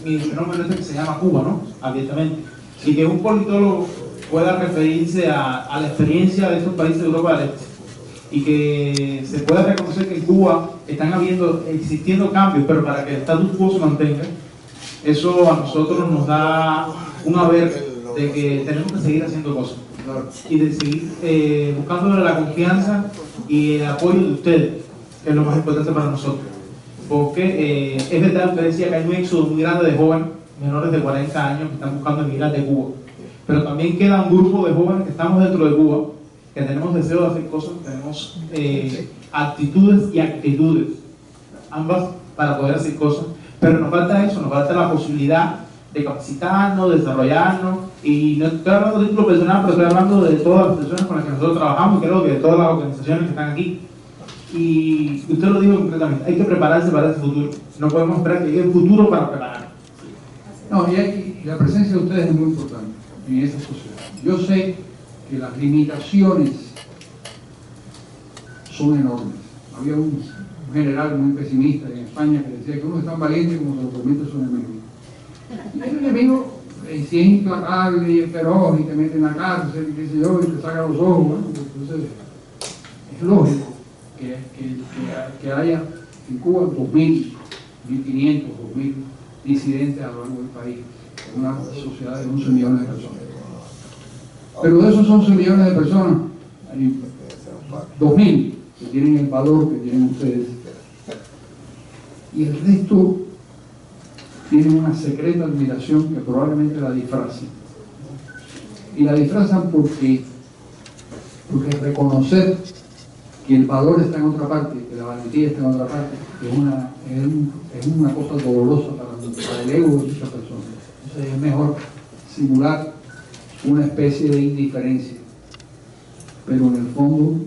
en el fenómeno este que se llama Cuba, ¿no? Abiertamente. Y que un politólogo pueda referirse a la experiencia de estos países de Europa del Este y que se pueda reconocer que en Cuba están existiendo cambios, pero para que el status quo se mantenga, eso a nosotros nos da un haber de que tenemos que seguir haciendo cosas y de seguir buscando la confianza y el apoyo de ustedes, que es lo más importante para nosotros, porque es verdad, usted decía que hay un éxodo muy grande de jóvenes menores de 40 años que están buscando emigrar de Cuba, pero también queda un grupo de jóvenes que estamos dentro de Cuba, que tenemos deseo de hacer cosas, tenemos actitudes y actitudes, ambas para poder hacer cosas, pero nos falta eso, nos falta la posibilidad de capacitarnos, de desarrollarnos, y no estoy hablando de título personal, pero estoy hablando de todas las personas con las que nosotros trabajamos, y creo que de todas las organizaciones que están aquí. Y usted lo dijo concretamente, hay que prepararse para ese futuro, no podemos esperar que llegue el futuro para prepararnos. No, y la presencia de ustedes es muy importante en esta sociedad. Yo sé que las limitaciones son enormes. Había un general muy pesimista en España que decía que uno es tan valiente como se lo permite su enemigo. Y el enemigo, si es implacable y es feroz y te mete en la cárcel y qué sé yo, y te saca los ojos, bueno, pues entonces es lógico que haya en Cuba 2.000, 1.500, 2.000 disidentes a lo largo del país, en una sociedad de 11 millones de personas. Pero de esos 11 millones de personas, hay 2.000 que tienen el valor que tienen ustedes, y el resto tienen una secreta admiración que probablemente la disfrazan. Y la disfrazan porque reconocer que el valor está en otra parte, que la valentía está en otra parte, es una cosa dolorosa para el ego de muchas personas. Entonces es mejor simular una especie de indiferencia, pero en el fondo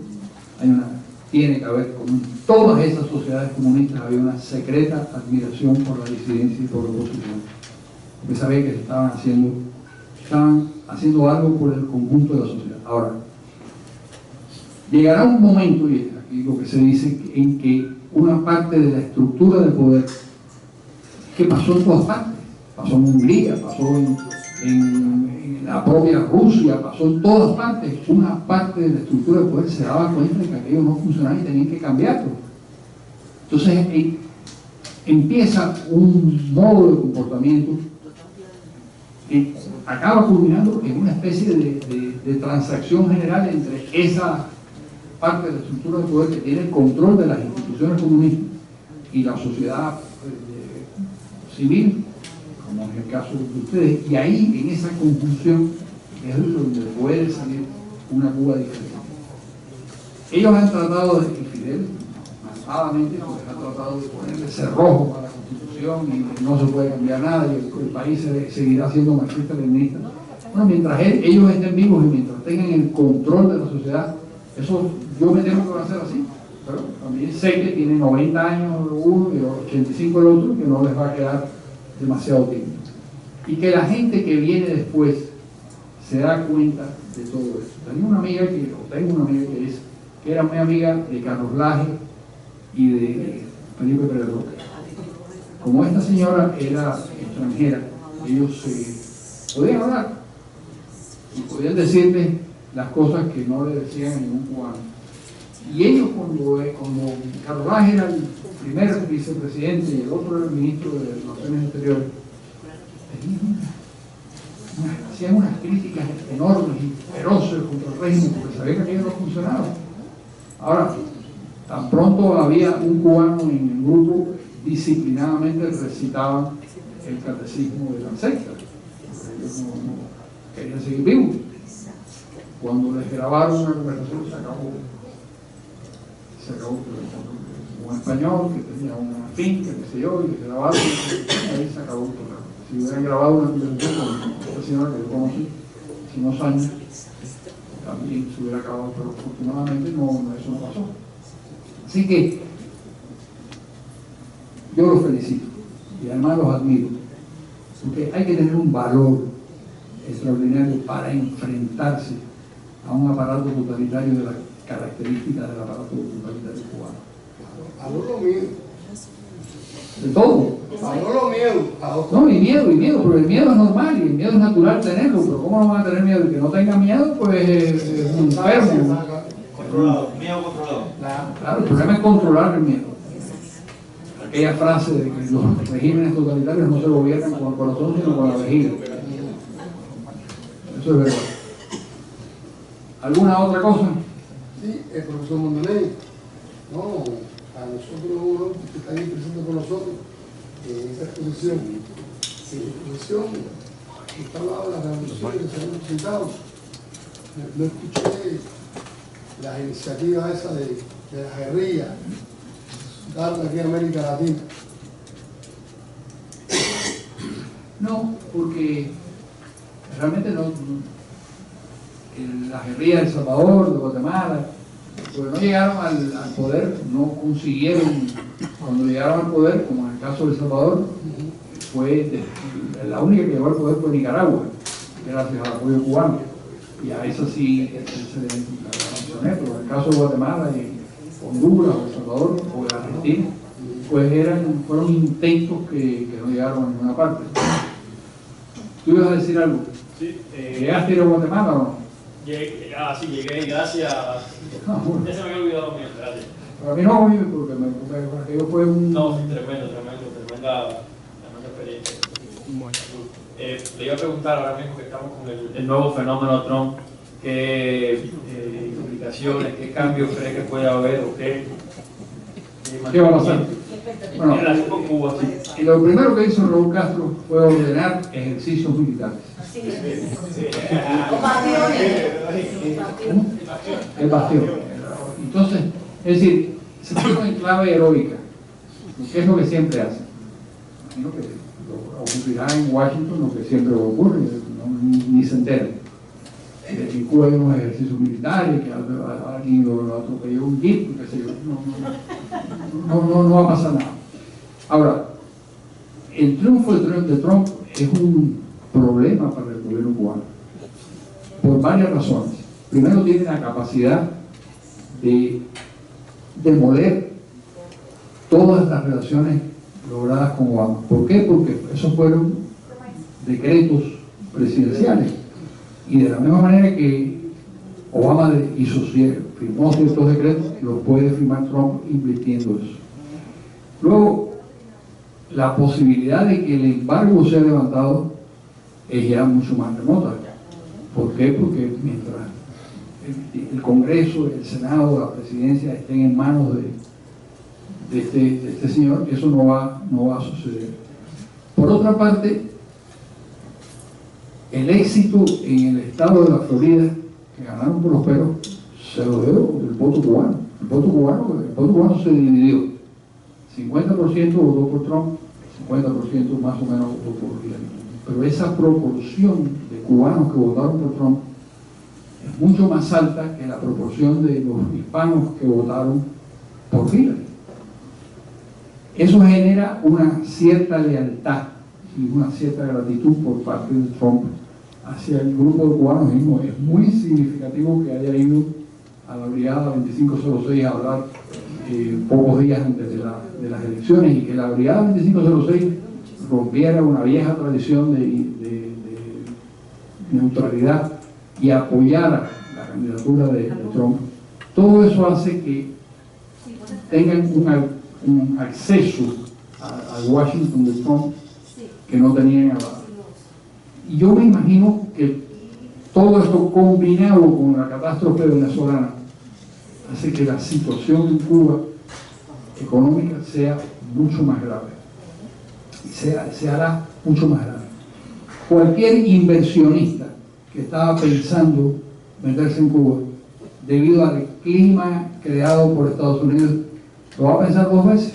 tiene que haber, como en todas esas sociedades comunistas, había una secreta admiración por la disidencia y por la oposición, porque sabía que estaban haciendo algo por el conjunto de la sociedad. Ahora, llegará un momento, y es aquí lo que se dice, en que una parte de la estructura de poder, que pasó en todas partes, pasó en Hungría, pasó en la propia Rusia, pasó en todas partes, una parte de la estructura de poder se daba cuenta de que aquello no funcionaba y tenían que cambiarlo. Entonces empieza un modo de comportamiento que acaba culminando en una especie de transacción general entre esa parte de la estructura de poder que tiene el control de las instituciones comunistas y la sociedad civil, como en el caso de ustedes, y ahí en esa conjunción es donde puede salir una Cuba diferente. Ellos han tratado de, Fidel, malvadamente, pues, han tratado de ponerle cerrojo a la Constitución y no se puede cambiar nada y el país seguirá siendo marxista-leninista. Bueno, mientras ellos estén vivos y mientras tengan el control de la sociedad, eso yo me temo que va a ser así, pero también sé que tiene 90 años uno y 85 el otro, que no les va a quedar demasiado tiempo. Y que la gente que viene después se da cuenta de todo eso. Tengo una amiga que era muy amiga de Carlos Laje y de Felipe Pérez Roca. Como esta señora era extranjera, ellos podían hablar y podían decirle las cosas que no le decían a ningún cubano. Y ellos, cuando Carlos Laje era el primer vicepresidente y el otro era el ministro de Relaciones Exteriores, hacían unas críticas enormes y feroces contra el régimen porque sabían que aquello no funcionaba. Ahora, tan pronto había un cubano en el grupo, disciplinadamente recitaban el catecismo de la secta. Ellos no querían seguir vivos. Cuando les grabaron una conversación se acabó un español que tenía una finca, qué sé yo, y les grabaron, ahí se acabó el programa. Si hubieran grabado una conversación con esta señora que yo conocí hace unos años, también se hubiera acabado, pero afortunadamente eso no pasó. Así que yo los felicito y además los admiro, porque hay que tener un valor extraordinario para enfrentarse a un aparato totalitario de las características del aparato totalitario cubano. Adoro miedo. De todo. Adoro miedo. No, y miedo, pero el miedo es normal y el miedo es natural tenerlo, pero ¿cómo no van a tener miedo? El que no tenga miedo, pues es un enfermo. Controlado, miedo controlado. Claro, el problema es controlar el miedo. Aquella frase de que los regímenes totalitarios no se gobiernan con el corazón, sino con la vejiga. Eso es verdad. ¿Alguna otra cosa? Sí, el profesor Mondonelli. No, a nosotros que está ahí presente con nosotros, en esta exposición, está hablando de las revoluciones que se han presentado. No escuché las iniciativas esas de la guerrilla, darle aquí en América Latina. No, porque realmente no. Las guerrillas de El Salvador, de Guatemala, pues no llegaron al poder, no consiguieron, cuando llegaron al poder, como en el caso de El Salvador, la única que llegó al poder fue Nicaragua, gracias al apoyo cubano, y a eso sí se le mencioné, pero en el caso de Guatemala y Honduras, o El Salvador, o de Argentina, pues fueron intentos que no llegaron a ninguna parte. ¿Tú ibas a decir algo? Sí. ¿Llegaste a ir a Guatemala o no? Sí, llegué, gracias. Bueno. Ya se me había olvidado mío, gracias. Para mí no, porque aquello fue un... No, tremenda experiencia. Le iba a preguntar ahora mismo que estamos con el nuevo fenómeno Trump, qué implicaciones, qué cambios cree que puede haber o qué va a pasar. Bueno, en relación con Cuba, sí. y lo primero que hizo Raúl Castro fue ordenar ejercicios militares. Los bastiones. El bastión. Entonces, Es decir, se pone en clave heroica, que es lo que siempre hace. Imagino que ocurrirá en Washington lo que siempre ocurre, ni se enteran. En Cuba hay unos ejercicios militares, que alguien lo atropelló un jeep, qué sé yo, no va a pasar nada. Ahora, el triunfo de Trump es un problema para el gobierno cubano, por varias razones. Primero, tiene la capacidad de demoler todas las relaciones logradas con Obama. ¿Por qué? Porque esos fueron decretos presidenciales. Y de la misma manera que Obama firmó ciertos decretos, los puede firmar Trump invirtiendo eso. Luego, la posibilidad de que el embargo sea levantado es ya mucho más remota. ¿Por qué? Porque mientras el Congreso, el Senado, la Presidencia estén en manos de este señor, eso no va a suceder. Por otra parte, el éxito en el estado de la Florida, que ganaron por los pelos, se lo debo del voto cubano. El voto cubano se dividió. 50% votó por Trump, 50% más o menos votó por Hillary. Pero esa proporción de cubanos que votaron por Trump es mucho más alta que la proporción de los hispanos que votaron por Hillary. Eso genera una cierta lealtad y una cierta gratitud por parte de Trump hacia el grupo de cubanos mismo. Es muy significativo que haya ido a la brigada 2506 a hablar pocos días antes de las elecciones, y que la brigada 2506 rompiera una vieja tradición de neutralidad y apoyara la candidatura de Trump. Todo eso hace que tengan un acceso al Washington de Trump que no tenían ahora. Y yo me imagino que todo esto combinado con la catástrofe venezolana hace que la situación en Cuba económica sea mucho más grave. Y se hará mucho más grave. Cualquier inversionista que estaba pensando meterse en Cuba, debido al clima creado por Estados Unidos, lo va a pensar dos veces.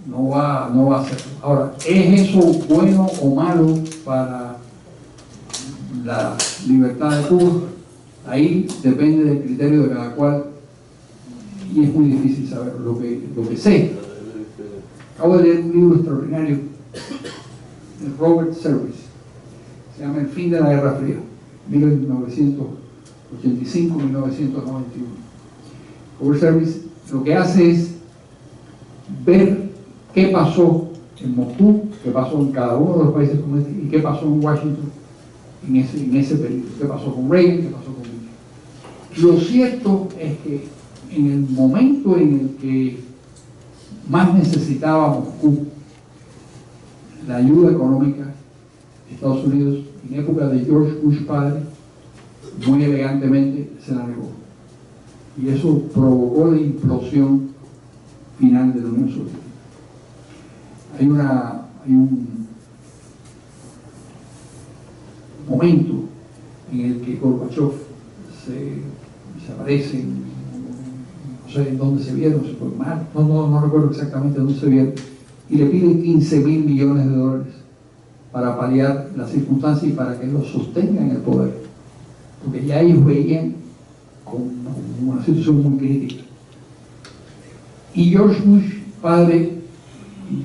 No va a hacerlo. Ahora, ¿es eso bueno o malo para la libertad de Cuba? Ahí depende del criterio de cada cual y es muy difícil saber. Lo que sé, acabo de leer un libro extraordinario de Robert Service, se llama El fin de la Guerra Fría, 1985-1991. Robert Service lo que hace es ver qué pasó en Moscú, qué pasó en cada uno de los países comunistas y qué pasó en Washington en ese periodo, qué pasó con Reagan, qué pasó con Bush. Lo cierto es que en el momento en el que más necesitaba Moscú la ayuda económica de Estados Unidos, en época de George Bush padre, muy elegantemente se la negó. Y eso provocó la implosión final de la Unión Soviética. Hay un momento en el que Gorbachev se aparece, no sé en dónde se vieron, se fue mal, no recuerdo exactamente dónde se vieron, y le piden 15.000 millones de dólares para paliar las circunstancias y para que los sostengan en el poder, porque ya ellos veían con una situación muy crítica. Y George Bush padre,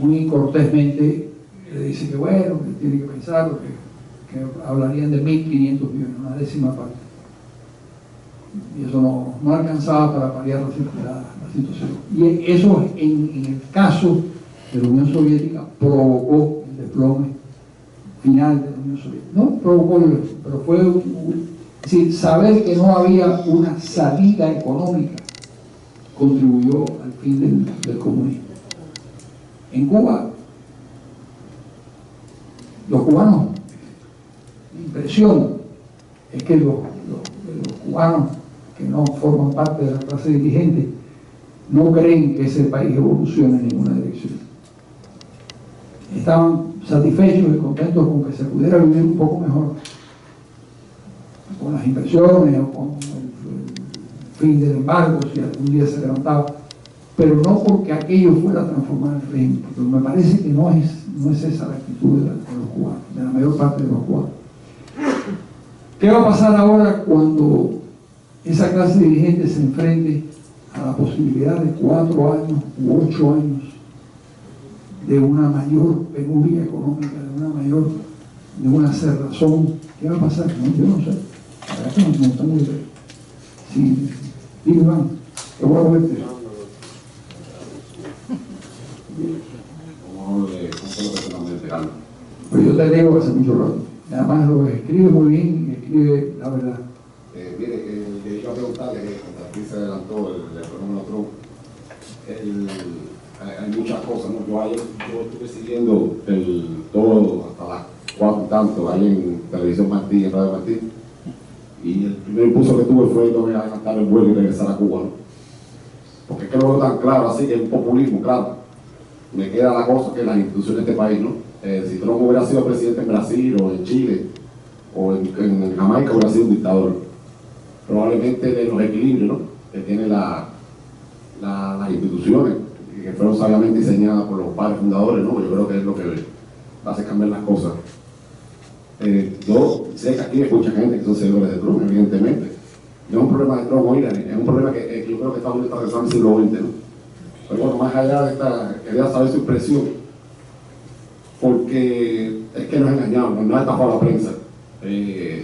muy cortésmente, le dice que bueno, que tiene que pensar, que hablarían de 1.500 millones, una décima parte. Y eso no alcanzaba para paliar la situación. Y eso, en el caso de la Unión Soviética, provocó el desplome final de la Unión Soviética. No provocó, pero fue es decir, saber que no había una salida económica contribuyó al fin del comunismo. En Cuba, los cubanos, mi impresión es que los cubanos que no forman parte de la clase dirigente no creen que ese país evolucione en ninguna dirección. Estaban satisfechos y contentos con que se pudiera vivir un poco mejor, con las inversiones o con fin del embargo, si algún día se levantaba, pero no porque aquello fuera a transformar el régimen, porque me parece que no es esa la actitud de los cubanos, de la mayor parte de los cubanos. ¿Qué va a pasar ahora cuando esa clase de dirigentes se enfrente a la posibilidad de 4 años u 8 años de una mayor penuria económica, de una cerrazón? ¿Qué va a pasar? No, yo no sé. La verdad que no tengo idea. Sí, dime, Iván, qué bueno verte. Pues yo te leo hace mucho rato. Además lo escribe muy bien y escribe la verdad. Mire, yo iba a preguntarle, aquí se adelantó el fenómeno Trump. Hay muchas cosas, ¿no? Yo estuve siguiendo todo hasta las 4 y tanto ahí en Televisión Martí, en Radio Martí. Y el primer impulso que tuve fue no adelantar el vuelo y regresar a Cuba, ¿no? Porque es que lo veo tan claro, así que es un populismo, claro. Me queda la cosa que las instituciones de este país, ¿no? Si Trump hubiera sido presidente en Brasil o en Chile o en Jamaica, hubiera sido un dictador. Probablemente de los equilibrios, ¿no?, que tienen las instituciones, que fueron sabiamente diseñadas por los padres fundadores, ¿no? Yo creo que es lo que va a hacer cambiar las cosas. Yo sé que aquí hay mucha gente que son seguidores de Trump, evidentemente. No es un problema de Trump, oigan, es un problema que yo creo que Estados Unidos está regresando al siglo XX, ¿no? Pero bueno, más allá de esta, quería saber su impresión, porque es que nos engañamos, no ha tapado la prensa,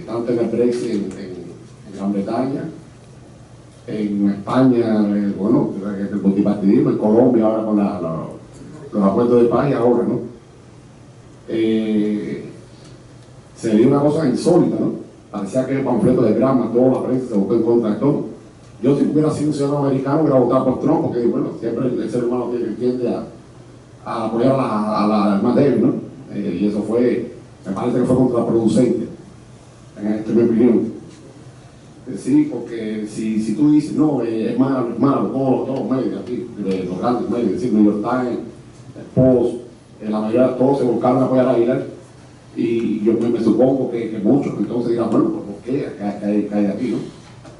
tanto en el Brexit, en Gran Bretaña, en España, bueno, el multipartidismo, en Colombia ahora con los acuerdos de paz y ahora, ¿no? Sería una cosa insólita, ¿no? Parecía que el panfleto de Grama, toda la prensa se votó en contra de todo. Yo, si hubiera sido un ciudadano americano, hubiera votado por Trump, porque bueno, siempre el ser humano tiende a apoyar al más débil, ¿no? Y eso fue, me parece que fue contraproducente, en mi opinión. Sí, porque si tú dices, no, es malo, todos los medios aquí, los grandes medios, es decir, New York Times, Post, la mayoría, todos se volcaron a apoyar a Hillary, y yo me supongo que muchos, entonces dirán, bueno, ¿por qué cae aquí, no?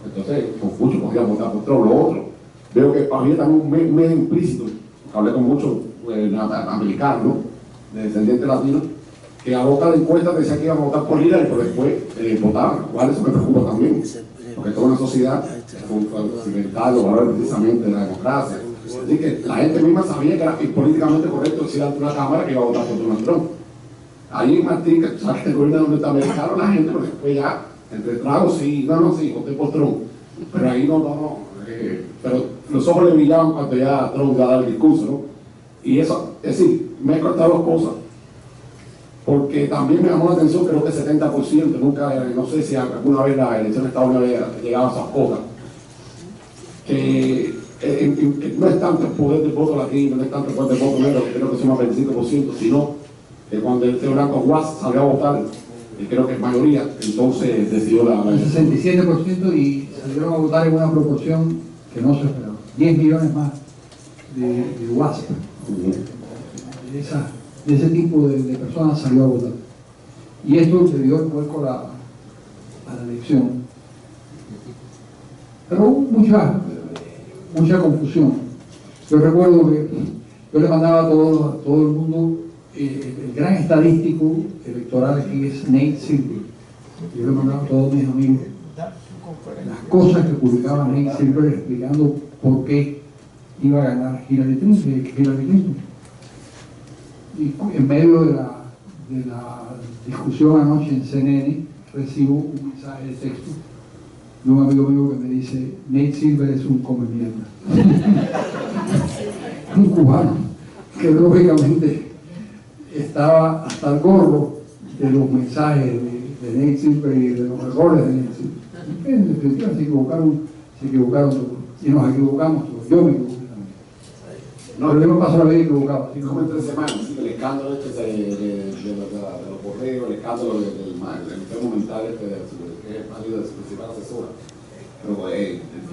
Entonces, pues, muchos podrían votar por Trump. Lo otro, veo que había también un medio implícito, hablé con muchos americanos, ¿no?, de descendientes latinos, que a boca de encuestas decían que iban a votar por Hillary, pero después votaban, lo cual eso me preocupa también, porque toda una sociedad cimentada los valores precisamente de la democracia. Así que la gente misma sabía que era políticamente correcto decir ante una cámara que iba a votar por Donald Trump. Ahí en Martín, que sabes que el gobierno norteamericano, la gente, porque después ya, entre tragos, sí, voté por Trump, pero ahí no, pero los ojos le brillaban cuando ya Trump iba a dar el discurso, ¿no? Y eso, es decir, me he cortado dos cosas, porque también me llamó la atención, creo que 70%, nunca, no sé si alguna vez la elección de Estados Unidos había llegado a esas cosas, que no es tanto el poder del voto latino, no es tanto el poder del voto negro, creo que son más del 25%, sino que cuando el Blanco Guas salió a votar, y creo que es mayoría, entonces decidió el 67%, y salieron a votar en una proporción que no se esperaba, 10 millones más de WASP. De ese tipo de personas salió a votar. Y esto le dio el vuelco a la elección. Pero hubo mucha confusión. Yo recuerdo que yo le mandaba a todo el mundo el gran estadístico electoral que es Nate Silver. Yo le mandaba a todos mis amigos las cosas que publicaba Nate Silver explicando por qué iba a ganar Hillary Clinton. Y en medio de la discusión anoche en CNN, recibo un mensaje de texto de un amigo mío que me dice: Nate Silver es un come mierda. Un cubano que lógicamente estaba hasta el gorro de los mensajes de Nate Silver y de los errores de Nate Silver. En definitiva se equivocaron todos. Y nos equivocamos todos. Yo me equivoqué también. No, pero yo me paso la vida equivocado. Como en 3 semanas, ¿sí? El escándalo de los correos, el escándalo del enfermo mental que es el marido de su principal asesora. Pero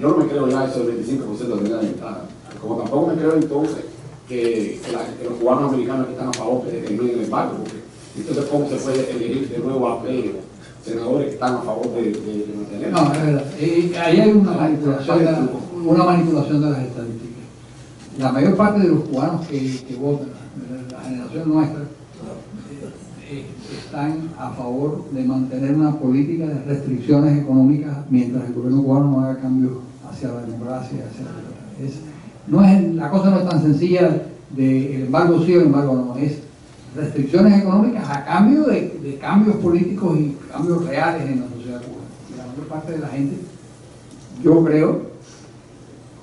yo no me creo ya eso del 25% de la ventaja. Como tampoco me creo entonces que los cubanos americanos que están a favor de que eliminen el embargo, porque entonces cómo se puede elegir de nuevo a senadores que están a favor de mantener. No, es verdad. Ahí hay una manipulación de las estadísticas. La mayor parte de los cubanos que votan, la generación nuestra, están a favor de mantener una política de restricciones económicas mientras el gobierno cubano no haga cambios hacia la democracia, hacia la cosa no es tan sencilla de el embargo sí o el embargo no, es restricciones económicas a cambio de cambios políticos y cambios reales en la sociedad cubana. Y la mayor parte de la gente, yo creo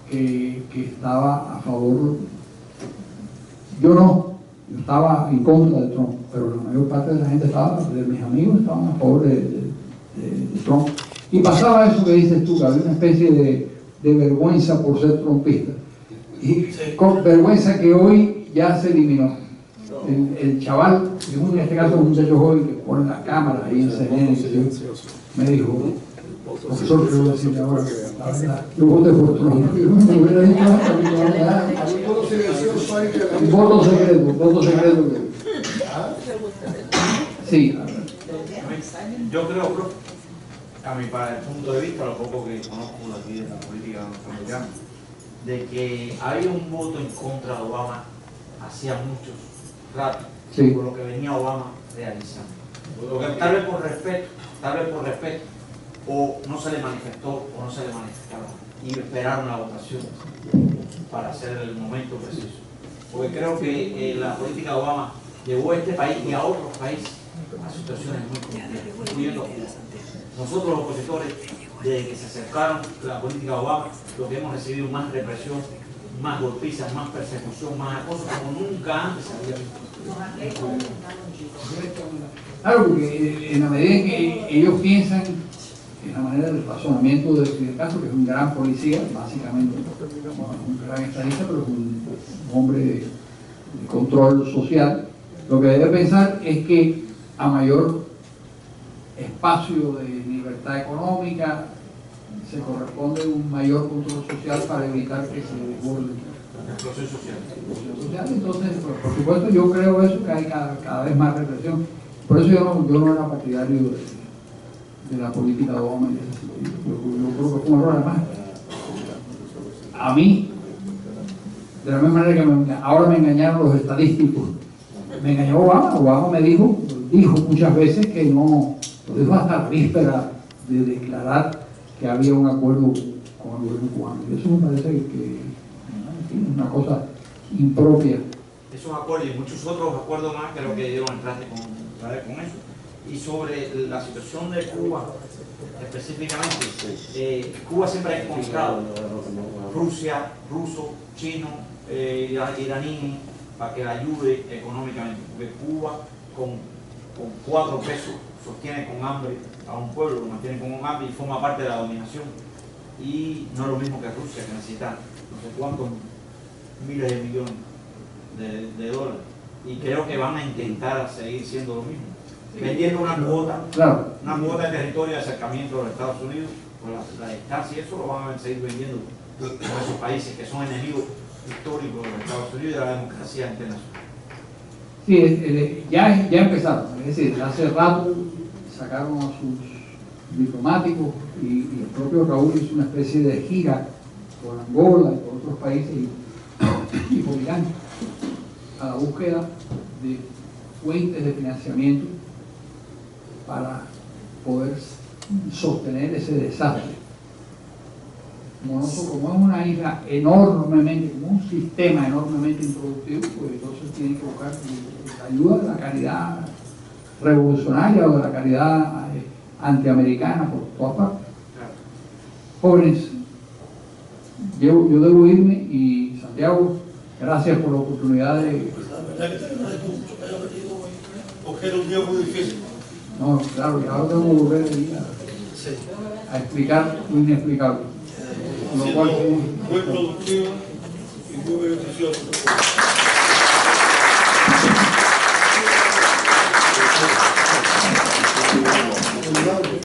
que estaba a favor, yo estaba en contra de Trump, pero la mayor parte de la gente de mis amigos estaban a favor de Trump. Y pasaba eso que dices tú, que había una especie de vergüenza por ser trumpista. Y con vergüenza que hoy ya se eliminó. El chaval, en este caso un muchacho joven que pone la cámara ahí en CNN, me dijo, profesor, quiero decirle ahora, la verdad, yo voté por Trump. Me hubiera dicho voto secreto. Sí. Yo creo, bro, para el punto de vista, lo poco que conozco de aquí de la política norteamericana, de que había un voto en contra de Obama hacía muchos rato, sí, por lo que venía Obama realizando. Tal vez por respeto, o no se le manifestó o no se le manifestaba, y esperaron la votación para hacer el momento preciso. Porque creo que la política de Obama llevó a este país y a otros países a situaciones muy complejas, incluyendo Cuba. Nosotros los opositores, desde que se acercaron la política de Obama, lo que hemos recibido más represión, más golpizas, más persecución, más acoso, como nunca antes había visto. Claro, porque en la medida en que ellos piensan en la manera del razonamiento de Fidel Castro, que es un gran policía, básicamente, un gran estadista, pero es un hombre de control social, lo que debe pensar es que a mayor espacio de libertad económica se corresponde un mayor control social para evitar que se desborde El proceso social. Entonces, por supuesto, yo creo eso, que hay cada vez más represión. Por eso yo no era partidario de la política de Obama en ese sentido. Yo creo que fue un error. Además, a mí, de la misma manera que ahora me engañaron los estadísticos, me engañó Obama me dijo muchas veces que no, lo dijo hasta la víspera de declarar que había un acuerdo con el gobierno cubano. Y eso me parece que es una cosa impropia. Esos acuerdos y muchos otros acuerdos más, creo que dieron el traste con eso. Y sobre la situación de Cuba, específicamente, Cuba siempre ha encontrado Rusia, rusos, chinos, iraníes, para que la ayude económicamente, porque Cuba con 4 pesos sostiene con hambre a un pueblo, lo mantiene con un hambre y forma parte de la dominación. Y no es lo mismo que Rusia, que necesita no sé cuántos miles de millones de dólares. Y creo que van a intentar seguir siendo lo mismo, vendiendo una cuota, Claro. una cuota de territorio de acercamiento a los Estados Unidos, por la distancia, y eso lo van a seguir vendiendo con esos países que son enemigos históricos de los Estados Unidos y de la democracia internacional. Sí, ya empezaron, es decir, hace rato sacaron a sus diplomáticos y el propio Raúl hizo una especie de gira por Angola y por otros países y por Irán a la búsqueda de fuentes de financiamiento para poder sostener ese desastre. Como es una isla enormemente, como un sistema enormemente improductivo, pues entonces tienen que buscar la ayuda de la caridad revolucionaria o de la caridad antiamericana por todas partes. Jóvenes, yo debo irme y Santiago, gracias por la oportunidad de... La verdad que te agradezco mucho que hayas venido hoy, porque era un día muy difícil. No, claro, y ahora tengo que volver a explicar lo inexplicable. Con lo cual, Muy productivo y muy beneficioso.